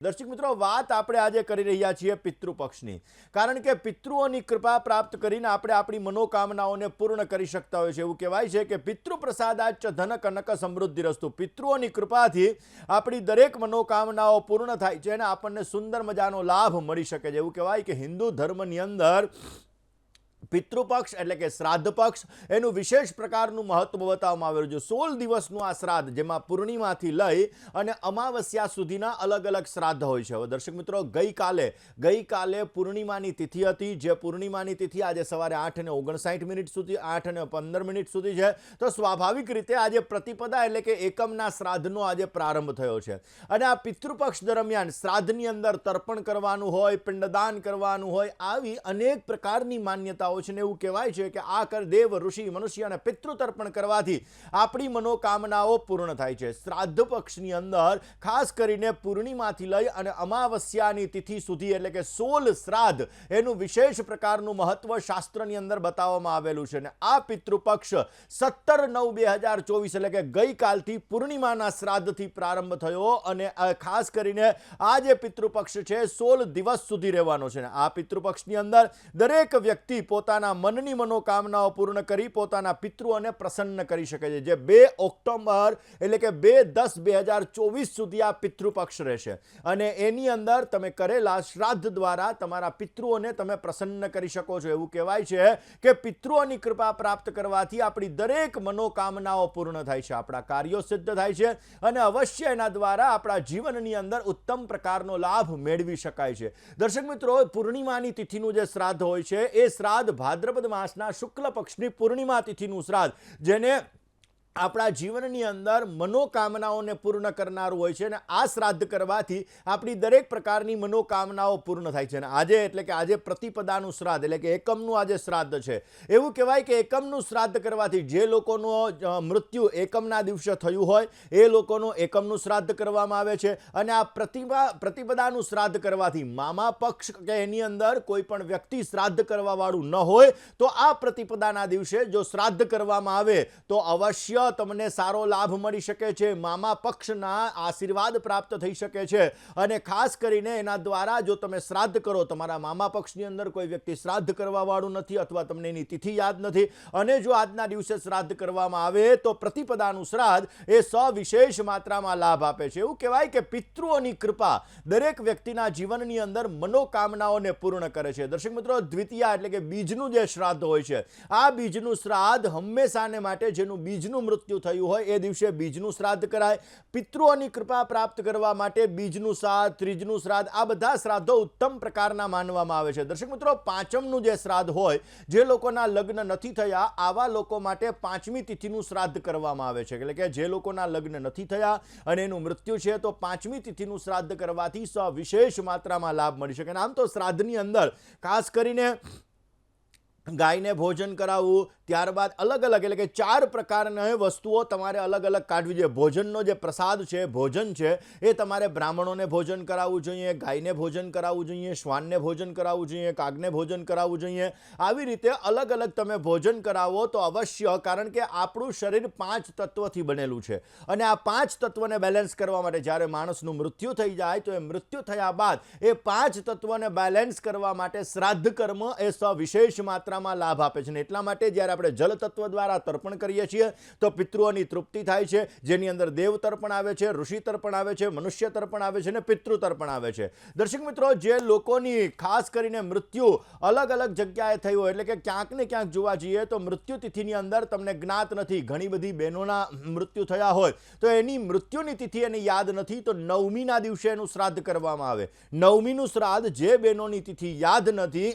દર્શક મિત્રો, વાત આપણે આજે કરી રહ્યા છીએ પિતૃપક્ષની, કારણ કે પિતૃઓની કૃપા પ્રાપ્ત કરીને આપણે આપણી મનોકામનાઓને પૂર્ણ કરી શકતા હોય છે. એવું કહેવાય છે કે પિતૃ પ્રસાદાચ ધન કનક સમૃદ્ધિરસ્તુ. પિતૃઓની કૃપાથી આપણી દરેક મનોકામનાઓ પૂર્ણ થાય છે અને આપણને સુંદર મજાનો લાભ મળી શકે છે. એવું કહેવાય કે હિન્દુ ધર્મની અંદર પિતૃપક્ષ એટલે કે શ્રાદ્ધ પક્ષ એનું વિશેષ પ્રકારનું મહત્વ બતાવવામાં આવેલું છે. 16 દિવસનું આ શ્રાદ્ધ, જેમાં પૂર્ણિમાથી લઈ અને અમાવસ્યા સુધીના અલગ અલગ શ્રાદ્ધ હોય છે. હવે દર્શક મિત્રો, ગઈકાલે પૂર્ણિમાની તિથિ હતી, જે પૂર્ણિમાની તિથિ આજે સવારે 8:59 સુધી 8:15 સુધી છે. તો સ્વાભાવિક રીતે આજે પ્રતિપદા એટલે કે એકમના શ્રાદ્ધનો આજે પ્રારંભ થયો છે. અને આ પિતૃપક્ષ દરમિયાન શ્રાદ્ધની અંદર તર્પણ કરવાનું હોય, પિંડદાન કરવાનું હોય, આવી અનેક પ્રકારની માન્યતાઓ છે. ને એવું કહેવાય છે કે આ દેવ, ઋષિ, મનુષ્ય અને પિતૃ તર્પણ કરવાથી આપણી મનોકામનાઓ પૂર્ણ થાય છે. શ્રાદ્ધ પક્ષની અંદર ખાસ કરીને પૂર્ણિમાથી લઈ અને અમાવસ્યાની તિથિ સુધી એટલે કે 16 શ્રાદ્ધ એનું વિશેષ પ્રકારનું મહત્વ શાસ્ત્રની અંદર બતાવવામાં આવેલું છે. અને આ પિતૃપક્ષ 17/9/2024 એટલે કે ગઈકાલથી પૂર્ણિમાના શ્રાદ્ધથી પ્રારંભ થયો અને ખાસ કરીને આ જે પિતૃપક્ષ છે 16 દિવસ સુધી રહેવાનો છે. આ પિતૃપક્ષની અંદર દરેક વ્યક્તિ પોતાના મનની મનોકામનાઓ પૂર્ણ કરી પોતાના પિતૃઓને પ્રસન્ન કરી શકે છે. જે 2 ઓક્ટોબર એટલે કે 2/10/2024 સુધી આ પિતૃપક્ષ રહેશે અને એની અંદર તમે કરેલા શ્રાદ્ધ દ્વારા તમારા પિતૃઓને તમે પ્રસન્ન કરી શકો છો. એવું કહેવાય છે કે પિતૃઓની કૃપા પ્રાપ્ત કરવાથી આપણી દરેક મનોકામનાઓ પૂર્ણ થાય છે, આપણા કાર્યો સિદ્ધ થાય છે અને અવશ્ય એના દ્વારા આપણા જીવનની અંદર ઉત્તમ પ્રકારનો લાભ મેળવી શકાય છે. દર્શક મિત્રો, પૂર્ણિમાની તિથિનું જે શ્રાદ્ધ હોય છે એ શ્રાદ્ધ ભાદ્રપદ માસના શુક્લ પક્ષની પૂર્ણિમા તિથિનું શ્રાદ્ધ, જેને આપણા જીવનની અંદર મનોકામનાઓને પૂર્ણ કરનારું હોય છે. અને આ શ્રાદ્ધ કરવાથી આપણી દરેક પ્રકારની મનોકામનાઓ પૂર્ણ થાય છે. અને આજે એટલે કે આજે પ્રતિપદાનું શ્રાદ્ધ એટલે કે એકમનું આજે શ્રાદ્ધ છે. એવું કહેવાય કે એકમનું શ્રાદ્ધ કરવાથી જે લોકોનું મૃત્યુ એકમના દિવસે થયું હોય એ લોકોનું એકમનું શ્રાદ્ધ કરવામાં આવે છે. અને આ પ્રતિપદાનું શ્રાદ્ધ કરવાથી મામા પક્ષ કે એની અંદર કોઈ પણ વ્યક્તિ શ્રાદ્ધ કરવા વાળું ન હોય તો આ પ્રતિપદાના દિવસે જો શ્રાદ્ધ કરવામાં આવે તો અવશ્ય તમને સારો લાભ મળી શકે છે, મામા પક્ષના આશીર્વાદ પ્રાપ્ત થઈ શકે છે. અને ખાસ કરીને એના દ્વારા જો તમે શ્રાદ્ધ કરો, તમારા મામા પક્ષની અંદર કોઈ વ્યક્તિ શ્રાદ્ધ કરવા વાળું નથી અથવા તમને એની તિથિ યાદ નથી અને જો આજના દિવસે શ્રાદ્ધ કરવામાં આવે તો પ્રતિપદાનું શ્રાદ્ધ એ સવિશેષ માત્રામાં લાભ આપે છે. એવું કહેવાય કે પિતૃઓની કૃપા દરેક વ્યક્તિના જીવનની અંદર મનોકામનાઓને પૂર્ણ કરે છે. દર્શક મિત્રો, દ્વિતીયા એટલે કે બીજનું જે શ્રાદ્ધ હોય છે, આ બીજનું શ્રાદ્ધ હંમેશાને માટે જેનું બીજનું મૃત્યુ થયું હોય એ દિવસે બીજનું શ્રાદ્ધ કરાય. પિતૃઓની કૃપા પ્રાપ્ત કરવા માટે બીજનું શ્રાદ્ધ, ત્રીજનું શ્રાદ્ધ, આ બધા શ્રાદ્ધો ઉત્તમ પ્રકારના માનવામાં આવે છે. દર્શક મિત્રો, પાંચમનું જે શ્રાદ્ધ હોય, જે લોકોના લગ્ન નથી થયા આવા લોકો માટે 5મી તિથિનું શ્રાદ્ધ કરવામાં આવે છે. એટલે કે જે લોકોના લગ્ન નથી થયા અને એનું મૃત્યુ છે તો 5મી તિથિનું શ્રાદ્ધ કરવાથી સવિશેષ માત્રામાં લાભ મળી શકે. આમ તો શ્રાદ્ધની અંદર ખાસ કરીને ગાયને ભોજન કરાવવું, ત્યારબાદ અલગ અલગ એટલે કે 4 પ્રકારની વસ્તુઓ તમારે અલગ અલગ કાઢવી જોઈએ. ભોજનનો જે પ્રસાદ છે, ભોજન છે, એ તમારે બ્રાહ્મણોને ભોજન કરાવવું જોઈએ, ગાયને ભોજન કરાવવું જોઈએ, શ્વાનને ભોજન કરાવવું જોઈએ, કાગને ભોજન કરાવવું જોઈએ. આવી રીતે અલગ અલગ તમે ભોજન કરાવો તો અવશ્ય, કારણ કે આપણું શરીર 5 તત્વથી બનેલું છે અને આ 5 તત્વને બેલેન્સ કરવા માટે જ્યારે માણસનું મૃત્યુ થઈ જાય તો એ મૃત્યુ થયા બાદ એ 5 તત્વને બેલેન્સ કરવા માટે શ્રાદ્ધ કર્મ એ સવિશેષ માત્રામાં લાભ આપે છે. એટલા માટે જ્યારે આપણે જલ તત્વ દ્વારા તર્પણ કરીએ છીએ તો પિતૃઓની તૃપ્તિ થાય છે, જેની અંદર દેવ તર્પણ આવે છે, ઋષિ તર્પણ આવે છે, મનુષ્ય તર્પણ આવે છે અને પિતૃ તર્પણ આવે છે. દર્શક મિત્રો, જે લોકોની ખાસ કરીને મૃત્યુ અલગ અલગ જગ્યાએ થઈ હોય એટલે કે ક્યાંક ને ક્યાંક જોવા જઈએ તો મૃત્યુ તિથિની અંદર તમને જ્ઞાત નથી, ઘણી બધી બહેનોના મૃત્યુ થયા હોય તો એની મૃત્યુની તિથિ એને યાદ નથી તો 9મીના દિવસે એનું શ્રાદ્ધ કરવામાં આવે. 9મીનું શ્રાદ્ધ જે બહેનોની તિથિ યાદ નથી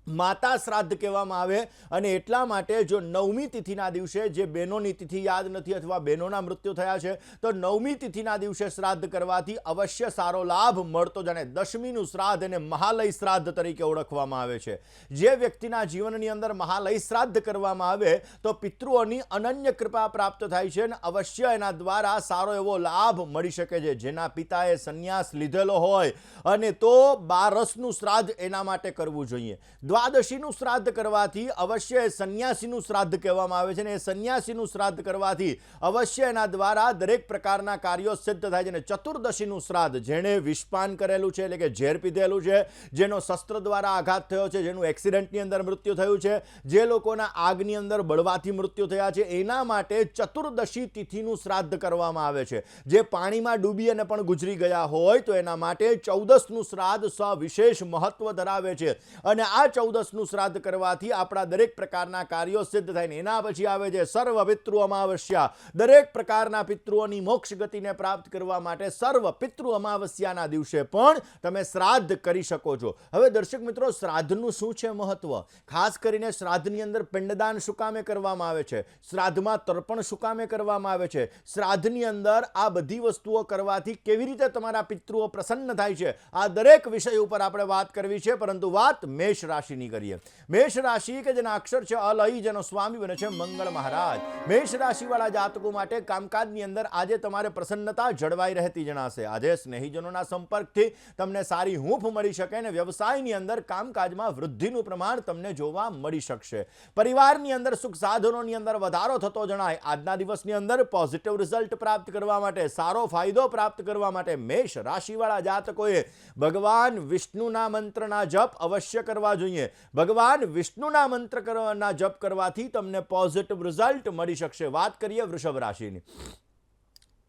માતા શ્રાદ્ધ કહેવામાં આવે. અને એટલા માટે જો 9મી તિથિના દિવસે જે બહેનોની તિથિ યાદ નથી અથવા બહેનોના મૃત્યુ થયા છે તો 9મી તિથિના દિવસે શ્રાદ્ધ કરવાથી અવશ્ય સારો લાભ મળતો. જાણે 10મીનું શ્રાદ્ધ એને મહાલય શ્રાદ્ધ તરીકે ઓળખવામાં આવે છે. જે વ્યક્તિના જીવનની અંદર મહાલય શ્રાદ્ધ કરવામાં આવે તો પિતૃઓની અનન્ય કૃપા પ્રાપ્ત થાય છે અને અવશ્ય એના દ્વારા સારો એવો લાભ મળી શકે છે. જેના પિતાએ સંન્યાસ લીધેલો હોય અને તો 12 શ્રાદ્ધ એના માટે કરવું જોઈએ. દ્વાદશીનું શ્રાદ્ધ કરવાથી અવશ્ય સંન્યાસીનું શ્રાદ્ધ કહેવામાં આવે છે, ને એ સંન્યાસીનું શ્રાદ્ધ કરવાથી અવશ્ય એના દ્વારા દરેક પ્રકારના કાર્યો સિદ્ધ થાય છે. અને ચતુર્દશીનું શ્રાદ્ધ, જેણે વિષપાન કરેલું છે એટલે કે ઝેર પીધેલું છે, જેનો શસ્ત્ર દ્વારા આઘાત થયો છે, જેનું એક્સિડન્ટની અંદર મૃત્યુ થયું છે, જે લોકોના આગની અંદર બળવાથી મૃત્યુ થયા છે, એના માટે ચતુર્દશી તિથિનું શ્રાદ્ધ કરવામાં આવે છે. જે પાણીમાં ડૂબી અને પણ ગુજરી ગયા હોય તો એના માટે 14નું શ્રાદ્ધ સવિશેષ મહત્વ ધરાવે છે. અને આ 14નું શ્રાદ્ધ કરવાથી આપણા દરેક પ્રકારના કાર્યો સિદ્ધ થાય. ને એના પછી આવે છે સર્વ પિતૃ અમાવસ્યા. દરેક પ્રકારના પિતૃઓની મોક્ષ ગતિને પ્રાપ્ત કરવા માટે સર્વ પિતૃ અમાવસ્યાના દિવસે પણ તમે શ્રાદ્ધ કરી શકો છો. હવે દર્શક મિત્રો, શ્રાદ્ધનું શું છે મહત્વ? ખાસ કરીને શ્રાદ્ધની અંદર પિંડદાન શું કામે કરવામાં આવે છે? શ્રાદ્ધમાં તર્પણ શું કામે કરવામાં આવે છે? શ્રાદ્ધની અંદર આ બધી વસ્તુઓ કરવાથી કેવી રીતે તમારા પિતૃઓ પ્રસન્ન થાય છે? આ દરેક વિષય ઉપર આપણે વાત કરવી છે, પરંતુ વાત મેષ રાશિની કરીએ. મેષ રાશિ કે જેના અક્ષર છે અલય, જેનો સ્વામી બને છે મંગળ મહારાજ. મેષ રાશિવાળા જાતકો માટે કામકાજની અંદર આજે તમારે પ્રસન્નતા જળવાઈ રહેતી જણાશે. આજે સ્નેહીજનોના સંપર્કથી તમને સારી હૂંફ મળી શકે અને વ્યવસાયની અંદર કામકાજમાં વૃદ્ધિનું પ્રમાણ તમને જોવા મળી શકશે. પરિવારની અંદર સુખ સાધનોની અંદર વધારો થતો જણાય. આજના દિવસની અંદર પોઝિટિવ રિઝલ્ટ પ્રાપ્ત કરવા માટે, સારો ફાયદો પ્રાપ્ત કરવા માટે મેષ રાશિવાળા જાતકોએ ભગવાન વિષ્ણુના મંત્રના જપ અવશ્ય કરવા જોઈએ. ભગવાન વિષ્ણુના મંત્રના જપ કરવાથી તમને પોઝિટિવ રિઝલ્ટ મળી શકશે. વાત કરીએ વૃષભ રાશિની.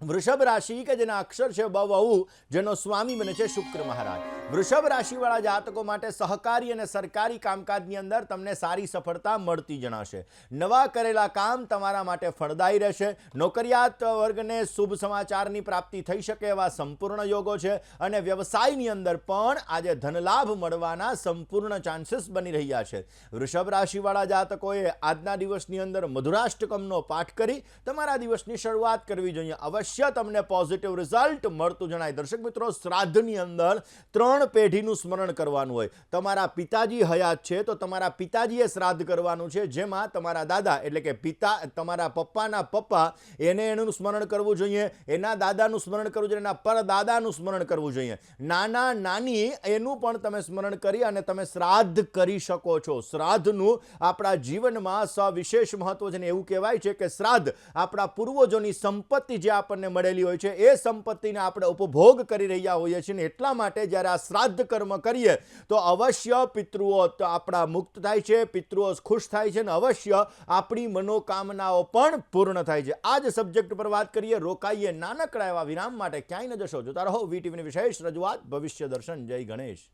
વૃષભ રાશિ કે જેના અક્ષર છે બહુ, જેનો સ્વામી બને છે શુક્ર મહારાજ. વૃષભ રાશિવાળા જાતકો માટે સહકારી અને સરકારી કામકાજની અંદર તમને સારી સફળતા મળતી જણાશે. નવા કરેલા કામ તમારા માટે ફળદાયી રહેશે. નોકરિયાત વર્ગને શુભ સમાચારની પ્રાપ્તિ થઈ શકે એવા સંપૂર્ણ યોગો છે. અને વ્યવસાયની અંદર પણ આજે ધનલાભ મળવાના સંપૂર્ણ ચાન્સીસ બની રહ્યા છે. વૃષભ રાશિવાળા જાતકોએ આજના દિવસની અંદર મધુરાષ્ટકમનો પાઠ કરી તમારા દિવસની શરૂઆત કરવી જોઈએ. અવશ્ય તમને પોઝિટિવ રિઝલ્ટ મળતું જણાય. દર્શક મિત્રો, શ્રાદ્ધની અંદર 3 પેઢીનું સ્મરણ કરવાનું હોય. તમારા પિતાજી હયાત છે તો તમારા પિતાજીએ શ્રાદ્ધ કરવાનું છે, જેમાં તમારા દાદા એટલે કે પિતા, તમારા પપ્પાના પપ્પા, એને એનું સ્મરણ કરવું જોઈએ. એના દાદાનું સ્મરણ કરવું જોઈએ. એના પરદાદાનું સ્મરણ કરવું જોઈએ. નાના નાની એનું પણ તમે સ્મરણ કરી અને તમે શ્રાદ્ધ કરી શકો છો. શ્રાદ્ધનું આપણા જીવનમાં સવિશેષ મહત્વ છે. એવું કહેવાય છે કે શ્રાદ્ધ આપણા પૂર્વજોની સંપત્તિ જે આપણને મળેલી હોય છે, એ સંપત્તિને આપણે ઉપભોગ કરી રહ્યા હોઈએ છીએ. એટલા માટે જ્યારે આ શ્રાદ્ધ કર્મ કરીએ તો અવશ્ય પિતૃઓ આપણા મુક્ત થાય છે, પિતૃઓ ખુશ થાય છે, અને અવશ્ય આપણી મનોકામનાઓ પણ પૂર્ણ થાય છે. આ જ સબ્જેક્ટ પર વાત કરીએ. રોકાઈએ નાનકડા એવા વિરામ માટે. ક્યાંય ન જશો, જોતા રહો વીટીવીની વિશેષ રજૂઆત ભવિષ્ય દર્શન. જય ગણેશ.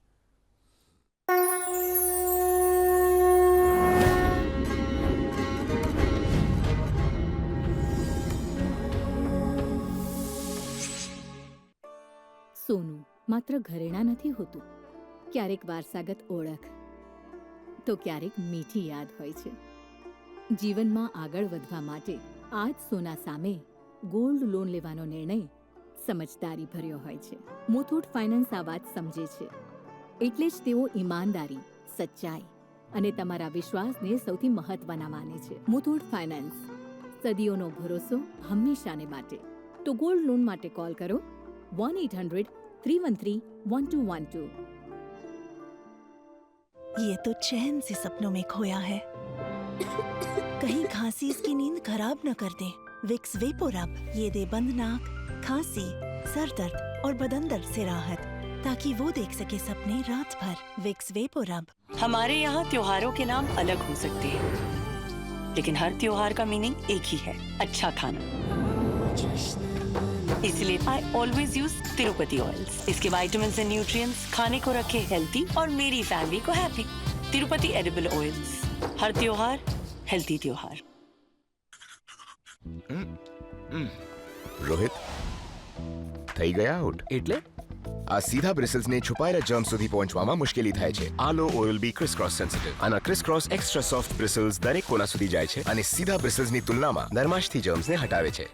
સોનું માત્ર ઘરેણાં નથી હોતું. ક્યારેક વારસાગત ઓળખ, તો ક્યારેક મીઠી યાદ હોય છે. જીવનમાં આગળ વધવા માટે આજ સોના સામે ગોલ્ડ લોન લેવાનો નિર્ણય સમજદારી ભર્યો હોય છે. મુથુટ ફાઇનાન્સ આ વાત સમજે છે. એટલે જ તેઓ ઈમાનદારી, સચ્ચાઈ અને તમારા વિશ્વાસને સૌથી મહત્વના માને છે. મુથુટ ફાઇનાન્સ, સદીઓનો ભરોસો હંમેશાને માટે. તો ગોલ્ડ લોન માટે કોલ કરો 1-800-313-1212. ये तो चैन से सपनों में खोया है. कहीं खांसी इसकी नींद खराब न कर दे. विक्स वेपोरब ये दे बंद नाक, खांसी, सर दर्द और बदन दर्द से राहत, ताकि वो देख सके सपने रात भर. Vicks VapoRub. हमारे यहाँ त्योहारों के नाम अलग हो सकते हैं, लेकिन हर त्योहार का मीनिंग एक ही है, अच्छा खाना. इसलिए I always use Tirupati oils. इसके विटामिन्स एंड न्यूट्रिएंट्स खाने को रखे हेल्थी और मेरी फैमिली को हैप्पी. तिरुपति एडिबल ऑयल्स, हर त्योहार हेल्थी त्योहार. રોહિત થઈ ગયા આઉટ. એટલે આ સીધા બ્રિસલ્સને છુપાયેલા જર્મ સુધી પહોંચવામાં મુશ્કેલી થાય છે. આલો ઓઇલ બી ક્રિસ ક્રોસ સેન્સિટિવ. આના ક્રિસ ક્રોસ એક્સ્ટ્રા સોફ્ટ બ્રિસલ્સ દરેક કોના સુધી જાય છે અને સીધા બ્રિસલ્સની તુલનામાં નરમાશથી જર્મ્સને હટાવે છે.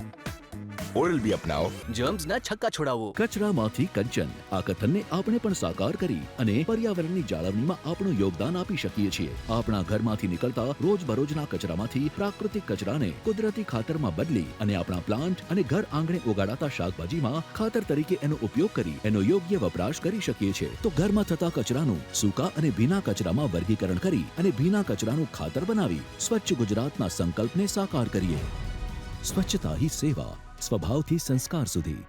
ઓરલ બી અપનાવો. જર્મ્સના છક્કા છોડાવો. કચરામાંથી કંચન આ કથનને આપણે પણ સાકાર કરી અને પર્યાવરણની જાળવણીમાં આપણું યોગદાન આપી શકીએ છીએ. આપણા ઘરમાંથી નીકળતા રોજબરોજના કચરામાંથી પ્રાકૃતિક કચરાને કુદરતી ખાતરમાં બદલી અને આપણા પ્લાન્ટ અને ઘર આંગણે ઉગાડાતા શાકભાજીમાં ખાતર તરીકે એનો ઉપયોગ કરી એનો યોગ્ય વપરાશ કરી શકીએ છીએ. તો ઘરમાં થતા કચરાનું સૂકા અને ભીના કચરામાં વર્ગીકરણ કરી અને ભીના કચરાનું ખાતર બનાવી સ્વચ્છ ગુજરાતના સંકલ્પને સાકાર કરીએ. સ્વચ્છતા હી સેવા, સ્વભાવથી સંસ્કાર સુધી.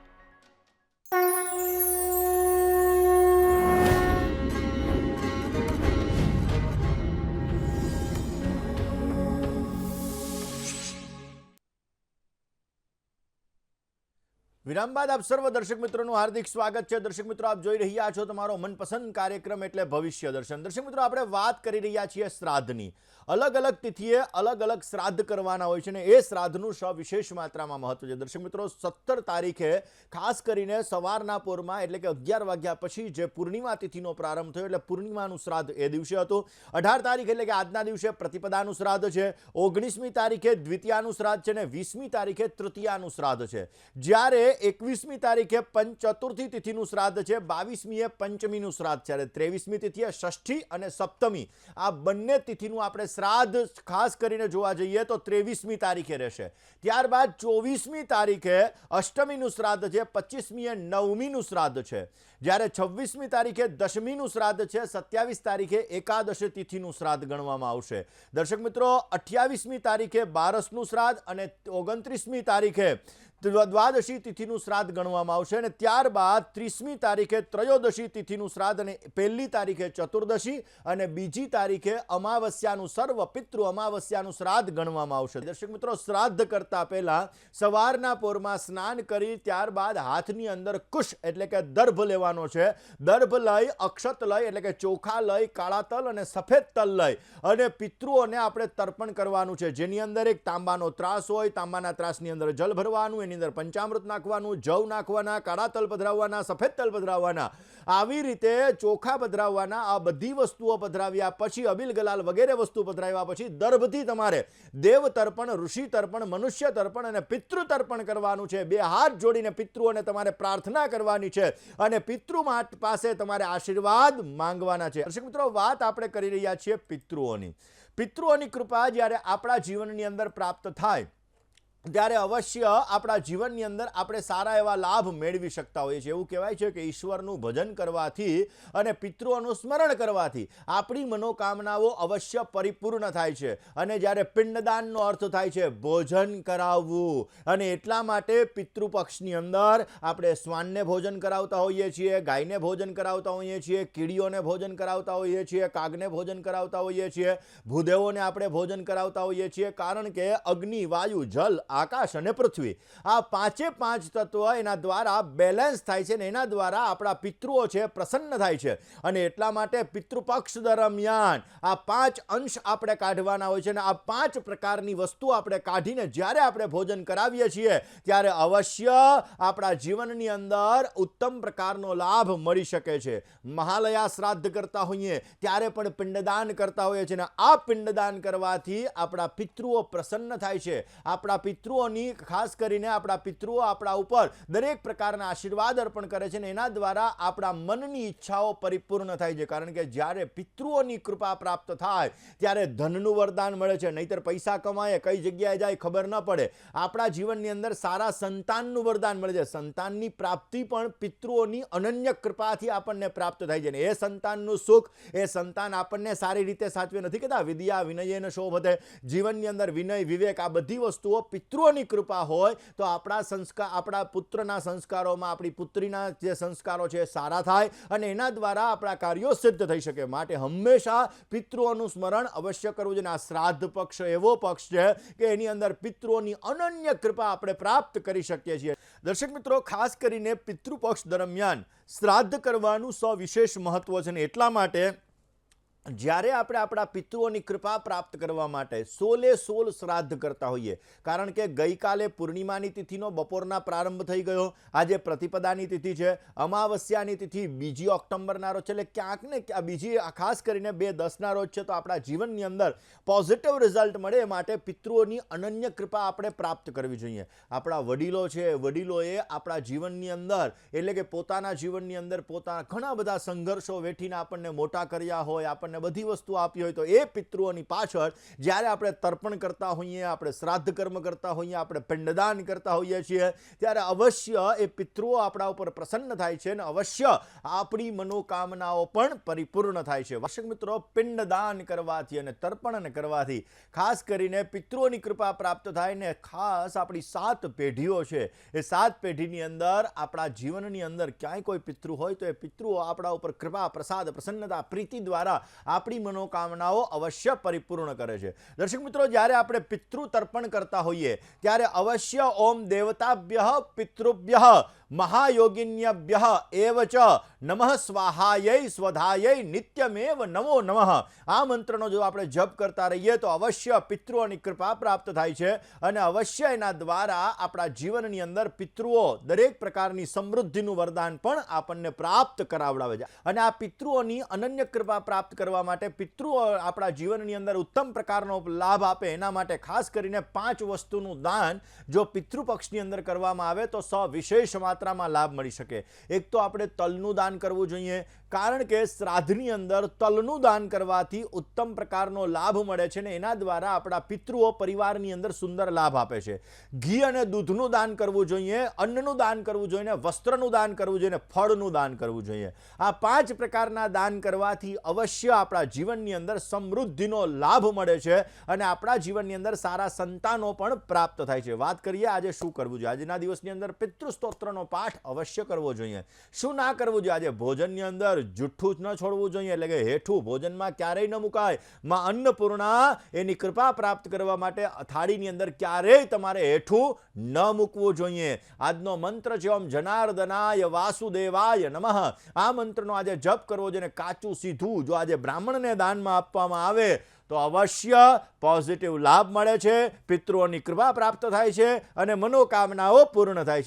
વિરામ બાદ આપ સર્વ દર્શક મિત્રોનું હાર્દિક સ્વાગત છે. દર્શક મિત્રો, આપ જોઈ રહ્યા છો તમારો મનપસંદ કાર્યક્રમ એટલે ભવિષ્ય દર્શન. દર્શક મિત્રો, આપણે વાત કરી રહ્યા છીએ શ્રાદ્ધની. અલગ અલગ તિથિએ અલગ અલગ શ્રાદ્ધ કરવાના હોય છે ને એ શ્રાદ્ધનું સવિશેષ માત્રામાં મહત્વ છે. દર્શક મિત્રો, 17 તારીખે ખાસ કરીને સવારના પોરમાં એટલે કે 11 વાગ્યા પછી જે પૂર્ણિમા તિથિનો પ્રારંભ થયો એટલે પૂર્ણિમાનું શ્રાદ્ધ એ દિવસે હતું. 18 તારીખ એટલે કે આજના દિવસે પ્રતિપદાનું શ્રાદ્ધ છે. 19મી તારીખે દ્વિતીયાનું શ્રાદ્ધ છે ને 20મી તારીખે તૃતીયાનું શ્રાદ્ધ છે. જ્યારે 21મી તારીખે પંચચતુર્થી તિથિનું શ્રાદ્ધ છે. 22મીએ પંચમીનું શ્રાદ્ધ છે. 23મી તિથિએ ષષ્ઠી અને સપ્તમી આ બંને તિથિનું આપણે શ્રાદ્ધ ખાસ કરીને જોવા જઈએ તો 23મી તારીખે રહેશે. ત્યારબાદ 24મી તારીખે અષ્ટમીનું શ્રાદ્ધ છે. 25મીએ નવમીનું શ્રાદ્ધ છે. જ્યારે 26મી તારીખે દશમીનું શ્રાદ્ધ છે. 27 તારીખે એકાદશી તિથિનું શ્રાદ્ધ ગણવામાં આવશે. દર્શક મિત્રો, 28મી તારીખે બારસનું શ્રાદ્ધ અને 29મી તારીખે દ્વાદશી તિથિનું શ્રાદ્ધ ગણવામાં આવશે અને ત્યારબાદ 30મી તારીખે ત્રયોદશી તિથિનું શ્રાદ્ધ અને 1લી તારીખે ચતુર્દશી અને 2જી તારીખે અમાવસ્યાનું સર્વ પિતૃ અમાવસ્યાનું શ્રાદ્ધ ગણવામાં આવશે. દર્શક મિત્રો, શ્રાદ્ધ કરતા પહેલા સવારના પોરમાં સ્નાન કરી ત્યારબાદ હાથની અંદર કુશ એટલે કે દર્ભ લેવાનો છે. દર્ભ લઈ, અક્ષત લઈ એટલે કે ચોખા લઈ, કાળા તલ અને સફેદ તલ લઈ અને પિતૃઓને આપણે તર્પણ કરવાનું છે. જેની અંદર એક તાંબાનો ત્રાસ હોય, તાંબાના ત્રાસની અંદર જલ ભરવાનું, એની અંદર પંચામૃત નાખવાનું, જવ નાખવાના, કાળા તલ પધરાવવાના, સફેદ તલ પધરાવવાના, આવી રીતે ચોખા પધરાવવાના. આ બધી વસ્તુઓ પધરાવ્યા પછી અબીલ ગલાલ વગેરે વસ્તુ પધરાવ્યા પછી દર્ભથી તમારે દેવ તર્પણ, ઋષિ તર્પણ, મનુષ્ય તર્પણ અને પિતૃ તર્પણ કરવાનું છે. બે હાથ જોડીને પિતૃઓને તમારે પ્રાર્થના કરવાની છે અને પિતૃ પાસે તમારે આશીર્વાદ માંગવાના છે. દર્શક મિત્રો, વાત આપણે કરી રહ્યા છીએ પિતૃઓની. પિતૃઓની કૃપા જ્યારે આપણા જીવનની અંદર પ્રાપ્ત થાય ત્યારે અવશ્ય આપણા જીવનની અંદર આપણે સારા એવા લાભ મેળવી શકતા હોઈએ છીએ. એવું કહેવાય છે કે ઈશ્વરનું ભજન કરવાથી અને પિતૃઓનું સ્મરણ કરવાથી આપણી મનોકામનાઓ અવશ્ય પરિપૂર્ણ થાય છે. અને જ્યારે પિંડદાનનો અર્થ થાય છે ભોજન કરાવવું, અને એટલા માટે પિતૃપક્ષની અંદર આપણે શ્વાનને ભોજન કરાવતા હોઈએ છીએ, ગાયને ભોજન કરાવતા હોઈએ છીએ, કીડીઓને ભોજન કરાવતા હોઈએ છીએ, કાગને ભોજન કરાવતા હોઈએ છીએ, ભૂદેવોને આપણે ભોજન કરાવતા હોઈએ છીએ. કારણ કે અગ્નિ, વાયુ, જલ, આકાશ અને પૃથ્વી આ પાંચે પાંચ તત્વ એના દ્વારા બેલેન્સ થાય છે અને એના દ્વારા આપણા પિતૃઓ છે પ્રસન્ન થાય છે. અને એટલા માટે પિતૃપક્ષ દરમિયાન આ 5 અંશ આપણે કાઢવાના હોય છે અને આ 5 પ્રકારની વસ્તુ આપણે કાઢીને જ્યારે આપણે ભોજન કરાવીએ છીએ ત્યારે અવશ્ય આપણા જીવનની અંદર ઉત્તમ પ્રકારનો લાભ મળી શકે છે. મહાલયા શ્રાદ્ધ કરતા હોઈએ ત્યારે પણ પિંડદાન કરતા હોઈએ છીએ અને આ પિંડદાન કરવાથી આપણા પિતૃઓ પ્રસન્ન થાય છે. આપણા પિતૃઓની ખાસ કરીને આપણા પિતૃઓ આપણા ઉપર દરેક પ્રકારના આશીર્વાદ અર્પણ કરે છે અને એના દ્વારા આપણા મનની ઈચ્છાઓ પરિપૂર્ણ થાય છે. કારણ કે જ્યારે પિતૃઓની કૃપા પ્રાપ્ત થાય ત્યારે ધનનું વરદાન મળે છે. નહીતર પૈસા કમાય કઈ જગ્યાએ જાય ખબર ન પડે. આપણા જીવનની અંદર સારા સંતાનનું વરદાન મળે છે. સંતાનની પ્રાપ્તિ પણ પિતૃઓની અનન્ય કૃપાથી આપણને પ્રાપ્ત થાય છે અને એ સંતાનનું સુખ, એ સંતાન આપણને સારી રીતે સાચવે. નથી કહેતા વિદ્યા વિનયેન શોભતે. જીવનની અંદર વિનય, વિવેક આ બધી વસ્તુઓ પિતૃઓની કૃપા હોય તો આપણા સંસ્કાર, આપણા પુત્રના સંસ્કારોમાં આપણી પુત્રીના જે સંસ્કારો છે સારા થાય અને એના દ્વારા આપણા કાર્યો સિદ્ધ થઈ શકે. માટે હંમેશા પિતૃઓનું સ્મરણ અવશ્ય કરવું જોઈએ. આ શ્રાદ્ધ પક્ષ એવો પક્ષ છે કે એની અંદર પિતૃઓની અનન્ય કૃપા આપણે પ્રાપ્ત કરી શકીએ છીએ. દર્શક મિત્રો, ખાસ કરીને પિતૃપક્ષ દરમિયાન શ્રાદ્ધ કરવાનું સવિશેષ મહત્વ છે અને એટલા માટે જ્યારે આપણે આપણા પિતૃઓની કૃપા પ્રાપ્ત કરવા માટે 16 શ્રાદ્ધ કરતા હોઈએ, કારણ કે ગઈકાલે પૂર્ણિમાની તિથિનો બપોરના પ્રારંભ થઈ ગયો, આજે પ્રતિપદાની તિથિ છે, અમાવસ્યાની તિથિ 2 ઓક્ટોબરના રોજ છે, એટલે ક્યાંક ને બીજી ખાસ કરીને 2/10ના રોજ છે. તો આપણા જીવનની અંદર પોઝિટિવ રિઝલ્ટ મળે એ માટે પિતૃઓની અનન્ય કૃપા આપણે પ્રાપ્ત કરવી જોઈએ. આપણા વડીલો છે, વડીલોએ આપણા જીવનની અંદર એટલે કે પોતાના જીવનની અંદર પોતાના ઘણા બધા સંઘર્ષો વેઠીને આપણને મોટા કર્યા હોય, આપણને બધી વસ્તુ આપી હોય, તો એ પિતૃઓની પાછળ જ્યારે આપણે તર્પણ કરતા હોઈએ, આપણે શ્રાદ્ધ કર્મ કરતા હોઈએ, આપણે પિંડદાન કરતા હોઈએ છીએ, ત્યારે અવશ્ય એ પિતૃઓ આપણા ઉપર પ્રસન્ન થાય છે અને અવશ્ય આપણી મનોકામનાઓ પણ પરિપૂર્ણ થાય છે. દર્શક મિત્રો, પિંડદાન કરવાથી અને તર્પણ કરવાથી ખાસ કરીને પિતૃઓની કૃપા પ્રાપ્ત થાય ને ખાસ આપણી 7 પેઢીઓ છે, એ 7 પેઢીની અંદર આપણા જીવનની અંદર ક્યાંય કોઈ પિતૃ હોય તો એ પિતૃઓ આપણા ઉપર કૃપા, પ્રસાદ, પ્રસન્નતા, પ્રીતિ દ્વારા આપણી મનોકામનાઓ અવશ્ય પરિપૂર્ણ કરે છે. દર્શક મિત્રો, જ્યારે આપણે પિતૃ તર્પણ કરતા હોઈએ ત્યારે અવશ્ય ઓમ દેવતાભ્યઃ પિતૃભ્યઃ મહાયોગિન્યભ્યઃ એવ ચ નમઃ સ્વાહાयै સ્વધાयै નિત્યમેવ નમો નમઃ આ મંત્રનો જો આપણે જપ કરતા રહીએ તો અવશ્ય પિતૃઓની કૃપા પ્રાપ્ત થાય છે અને અવશ્ય એના દ્વારા આપણા જીવનની અંદર પિતૃઓ દરેક પ્રકારની સમૃદ્ધિનું વરદાન પણ આપણને પ્રાપ્ત કરાવડાવે છે. અને આ પિતૃઓની અનન્ય કૃપા પ્રાપ્ત કરવા માટે, પિતૃઓ આપણા જીવનની અંદર ઉત્તમ પ્રકારનો લાભ આપે એના માટે ખાસ કરીને 5 વસ્તુનું દાન જો પિતૃપક્ષની અંદર કરવામાં આવે તો સવિશેષ માત્રામાં લાભ મળી શકે. એક તો આપણે તલનું દાન કરવું જોઈએ, કારણ કે શ્રાદ્ધની અંદર તલનું દાન કરવાથી ઉત્તમ પ્રકારનો લાભ મળે છે ને એના દ્વારા આપણા પિતૃઓ પરિવારની અંદર સુંદર લાભ આપે છે. ઘી અને દૂધનું દાન કરવું જોઈએ, અન્નનું દાન કરવું જોઈએ, વસ્ત્રનું દાન કરવું જોઈએ, ફળનું દાન કરવું જોઈએ. આ 5 પ્રકારના દાન કરવાથી અવશ્ય આપણા જીવનની અંદર સમૃદ્ધિનો લાભ મળે છે અને આપણા જીવનની અંદર સારા સંતાનો પણ પ્રાપ્ત થાય છે. વાત કરીએ આજે શું કરવું જોઈએ. આજના દિવસની અંદર પિતૃ સ્તોત્રનો પાઠ અવશ્ય કરવો જોઈએ. શું ના કરવું જોઈએ? આજે ભોજનની અંદર જુઠ્ઠું જ ન છોડવું જોઈએ, એટલે કે હેઠું ભોજનમાં ક્યારેય ન મુકાય. માં અન્નપૂર્ણા એની કૃપા પ્રાપ્ત કરવા માટે થાળીની અંદર ક્યારેય તમારે હેઠું ન મૂકવું જોઈએ. આજનો મંત્ર છે ઓમ જનાર્દનાય વાસુદેવાય નમઃ. આ મંત્રનો આજે જપ કરવો જોઈએ. કાચું સીધું જો આજે બ્રાહ્મણને દાનમાં આપવામાં આવે તો અવશ્ય પોઝિટિવ લાભ મળે છે, પિતૃઓની કૃપા પ્રાપ્ત થાય છે અને મનોકામનાઓ પૂર્ણ થાય છે.